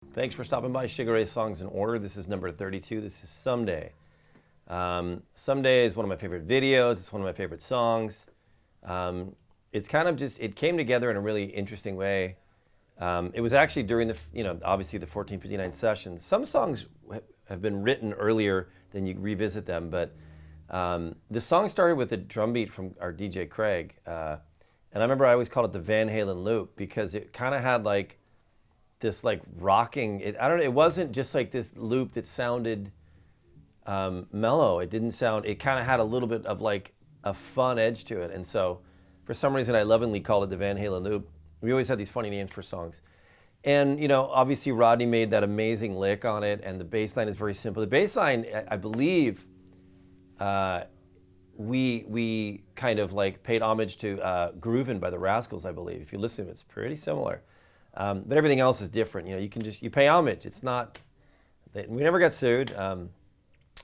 Thanks for stopping by Sugar Ray Songs in Order. This is number 32. This is Someday. Someday is one of my favorite videos. It's one of my favorite songs. It's kind of just, it came together in a really interesting way. It was actually during the, obviously the 1459 sessions. Some songs have been written earlier than you revisit them, but the song started with a drum beat from our DJ Craig. And I remember I always called it the Van Halen loop because it kind of had like this like rocking, it wasn't just like this loop that sounded mellow. It didn't sound, it kind of had a little bit of like a fun edge to it. And so for some reason I lovingly called it the Van Halen loop. We always had these funny names for songs. And obviously Rodney made that amazing lick on it, and the bass line is very simple. The bass line, I believe, we kind of like paid homage to Groovin' by the Rascals, I believe. If you listen to it, it's pretty similar. But everything else is different. You pay homage. It's not, we never got sued.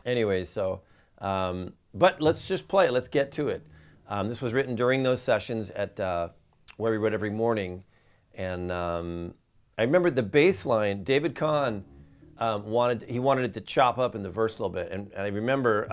Anyways, so, but let's just play it. Let's get to it. This was written during those sessions at where we read every morning. And I remember the bass line, David Kahn wanted it to chop up in the verse a little bit. And I remember,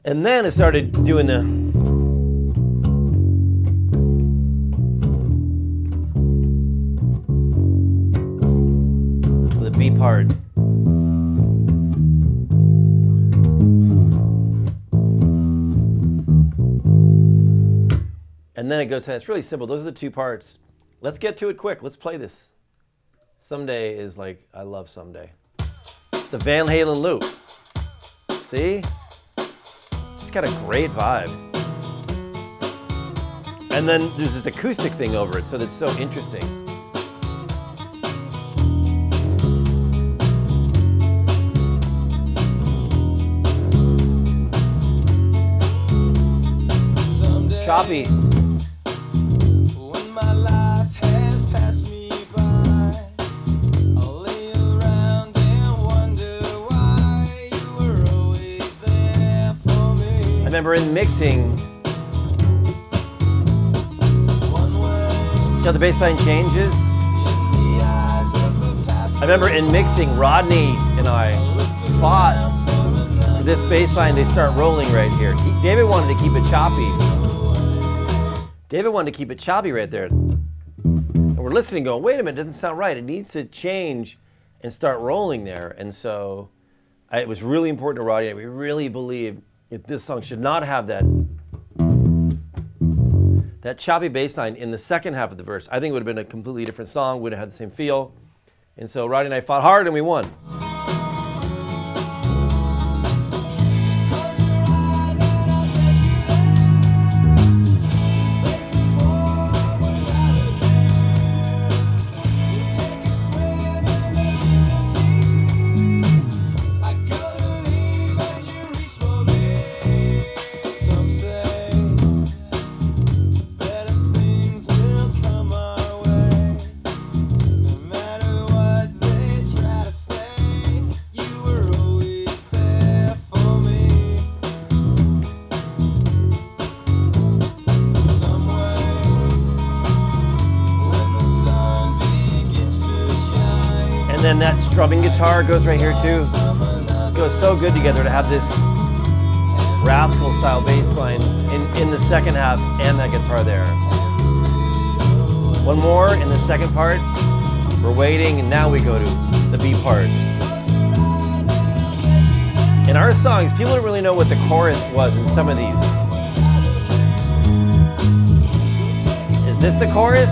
and then it started doing the B part. And then it goes, it's really simple. Those are the two parts. Let's get to it quick. Let's play this. Someday is like, I love Someday. The Van Halen loop. See? It's got a great vibe. And then there's this acoustic thing over it, so that's so interesting. Choppy. When my life has passed me by, I'll lay around and wonder why you were always there for me. I remember in mixing, see how the bass line changes? I remember in mixing, Rodney and I fought for this bass line. They start rolling right here. David wanted to keep it choppy. David wanted to keep it choppy right there. And we're listening going, wait a minute, it doesn't sound right. It needs to change and start rolling there. And so it was really important to Rodney. We really believed that this song should not have that choppy bass line in the second half of the verse. I think it would have been a completely different song, would have had the same feel. And so Rodney and I fought hard and we won. And then that strumming guitar goes right here too. It goes so good together to have this Rascal style bass line in the second half and that guitar there. One more in the second part. We're waiting and now we go to the B part. In our songs, people don't really know what the chorus was in some of these. Is this the chorus?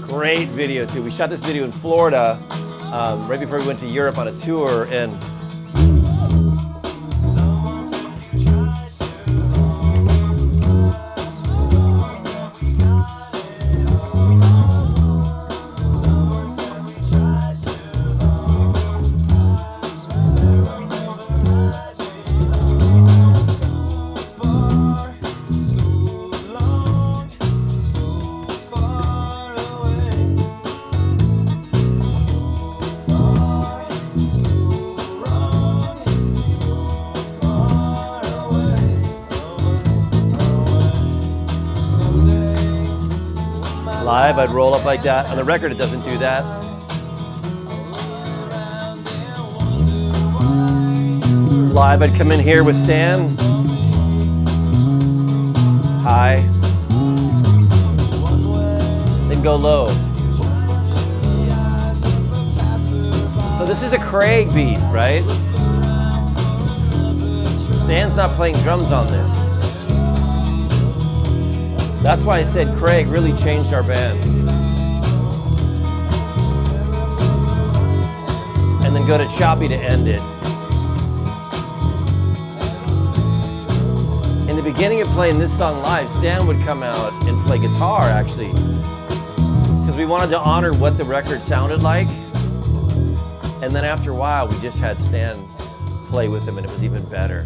Great video too. We shot this video in Florida right before we went to Europe on a tour, and Live, I'd roll up like that. On the record, it doesn't do that. Live, I'd come in here with Stan. High. Then go low. So this is a Craig beat, right? Stan's not playing drums on this. That's why I said Craig really changed our band. And then go to choppy to end it. In the beginning of playing this song live, Stan would come out and play guitar, actually, because we wanted to honor what the record sounded like. And then after a while, we just had Stan play with him, and it was even better.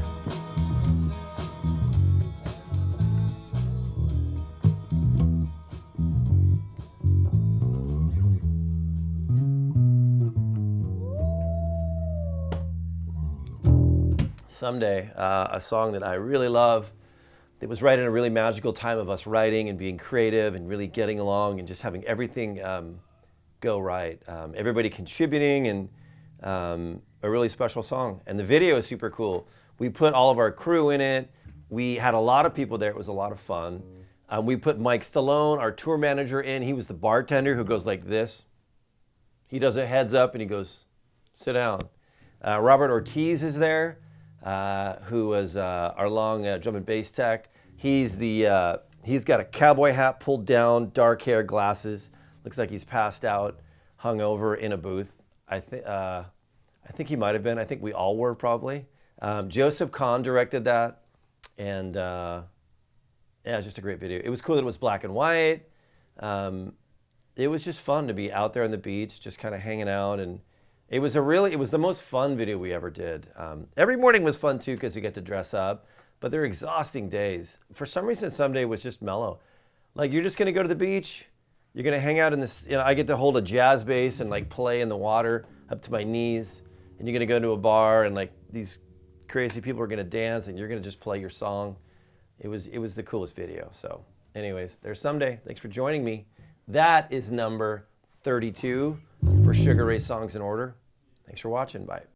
Someday, a song that I really love. It was right in a really magical time of us writing and being creative and really getting along and just having everything go right. Everybody contributing, and a really special song. And the video is super cool. We put all of our crew in it. We had a lot of people there. It was a lot of fun. We put Mike Stallone, our tour manager, in. He was the bartender who goes like this. He does a heads up and he goes, sit down. Robert Ortiz is there. Who was our long drum and bass tech. He's got a cowboy hat pulled down, dark hair, glasses. Looks like he's passed out, hung over in a booth. I think he might have been. I think we all were probably. Joseph Kahn directed that, and yeah, it's just a great video. It was cool that it was black and white. It was just fun to be out there on the beach, just kind of hanging out, and it was the most fun video we ever did. Every morning was fun too because you get to dress up, but they're exhausting days. For some reason, someday was just mellow. Like you're just gonna go to the beach, you're gonna hang out in this. I get to hold a jazz bass and like play in the water up to my knees, and you're gonna go to a bar and like these crazy people are gonna dance, and you're gonna just play your song. It was the coolest video. So, anyways, there's Someday. Thanks for joining me. That is number 32 for Sugar Ray Songs in Order. Thanks for watching. Bye.